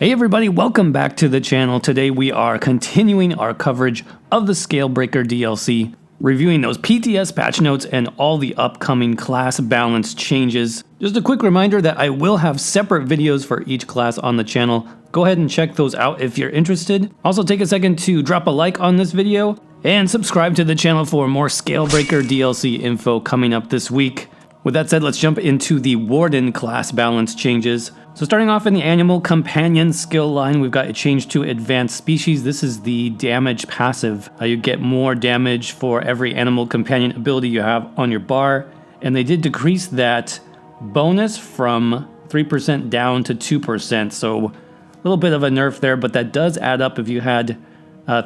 Hey everybody, welcome back to the channel. Today we are continuing our coverage of the Scalebreaker DLC, reviewing those PTS patch notes and all the upcoming class balance changes. Just a quick reminder that I will have separate videos for each class on the channel. Go ahead and check those out if you're interested. Also take a second to drop a like on this video and subscribe to the channel for more Scalebreaker DLC info coming up this week. With that said, let's jump into the Warden class balance changes. So starting off in the Animal Companion skill line, we've got a change to Advanced Species. This is the damage passive. You get more damage for every Animal Companion ability you have on your bar, and they did decrease that bonus from 3% down to 2%, so a little bit of a nerf there, but that does add up. If you had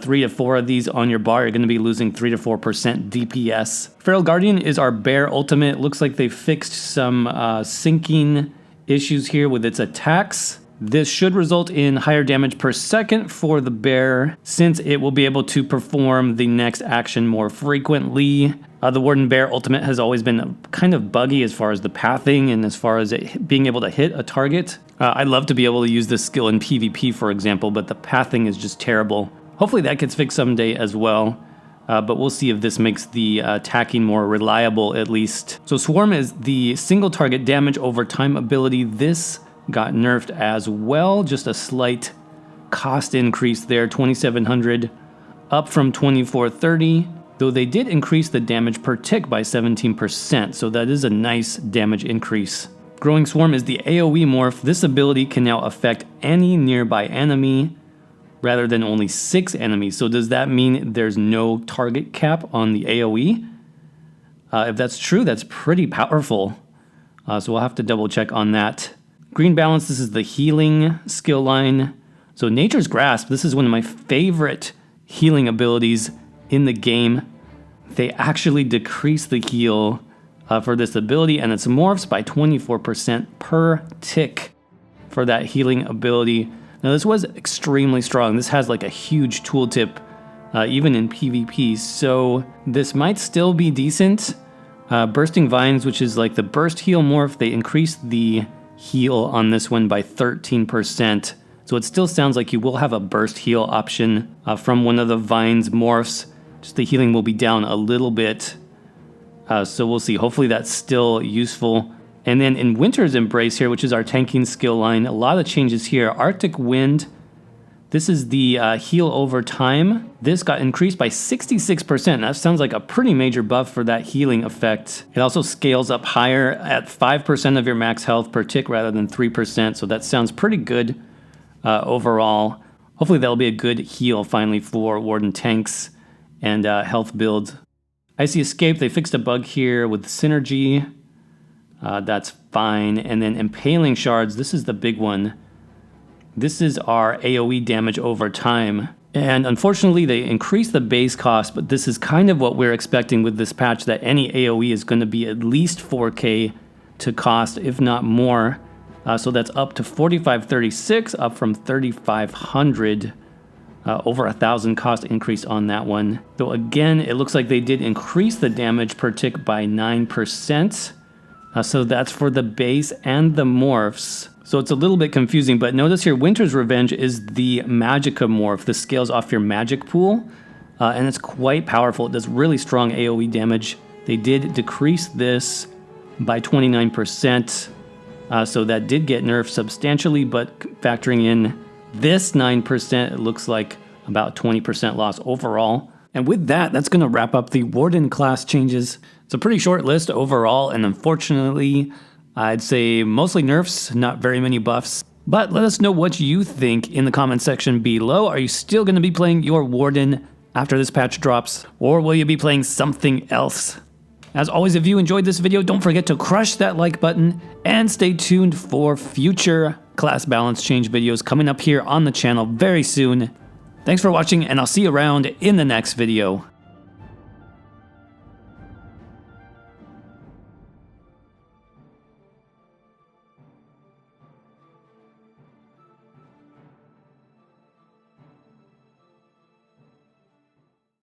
3 to 4 of these on your bar, you're going to be losing 3 to 4% DPS. Feral Guardian is our bear ultimate. It looks like they fixed some syncing issues here with its attacks. This should result in higher damage per second for the bear, since it will be able to perform the next action more frequently. The Warden Bear ultimate has always been kind of buggy as far as the pathing and as far as it being able to hit a target. I'd love to be able to use this skill in PvP, for example, but the pathing is just terrible. Hopefully that gets fixed someday as well, but we'll see if this makes the attacking more reliable at least. So Swarm is the single target damage over time ability. This got nerfed as well, just a slight cost increase there, 2,700 up from 2,430, though they did increase the damage per tick by 17%, so that is a nice damage increase. Growing Swarm is the AoE morph. This ability can now affect any nearby enemy rather than only 6 enemies. So does that mean there's no target cap on the AoE? If that's true, that's pretty powerful. So we'll have to double check on that. Green Balance, this is the healing skill line. So Nature's Grasp, this is one of my favorite healing abilities in the game. They actually decrease the heal for this ability, and it's morphs by 24% per tick for that healing ability. Now this was extremely strong. This has like a huge tooltip even in PvP, so this might still be decent. Bursting Vines, which is like the burst heal morph, they increased the heal on this one by 13%. So it still sounds like you will have a burst heal option from one of the Vines morphs. Just the healing will be down a little bit. So we'll see. Hopefully that's still useful. And then in Winter's Embrace here, which is our tanking skill line, a lot of changes here. Arctic Wind, this is the heal over time. This got increased by 66%. That sounds like a pretty major buff for that healing effect. It also scales up higher at 5% of your max health per tick rather than 3%. So that sounds pretty good overall. Hopefully that'll be a good heal finally for Warden tanks and health builds. Icy Escape, they fixed a bug here with Synergy. That's fine. And then Impaling Shards, this is the big one. This is our AoE damage over time. And unfortunately, they increased the base cost, but this is kind of what we're expecting with this patch, that any AoE is going to be at least 4K to cost, if not more. So that's up to 4,536, up from 3,500. Over 1,000 cost increase on that one. Though again, it looks like they did increase the damage per tick by 9%. So that's for the base and the morphs. So it's a little bit confusing, but notice here Winter's Revenge is the Magicka morph. This scales off your magic pool, and it's quite powerful. It does really strong AoE damage. They did decrease this by 29%, so that did get nerfed substantially, but factoring in this 9%, it looks like about 20% loss overall. And with that, that's going to wrap up the Warden class changes. It's a pretty short list overall, and unfortunately, I'd say mostly nerfs, not very many buffs. But let us know what you think in the comment section below. Are you still going to be playing your Warden after this patch drops, or will you be playing something else? As always, if you enjoyed this video, don't forget to crush that like button, and stay tuned for future class balance change videos coming up here on the channel very soon. Thanks for watching, and I'll see you around in the next video.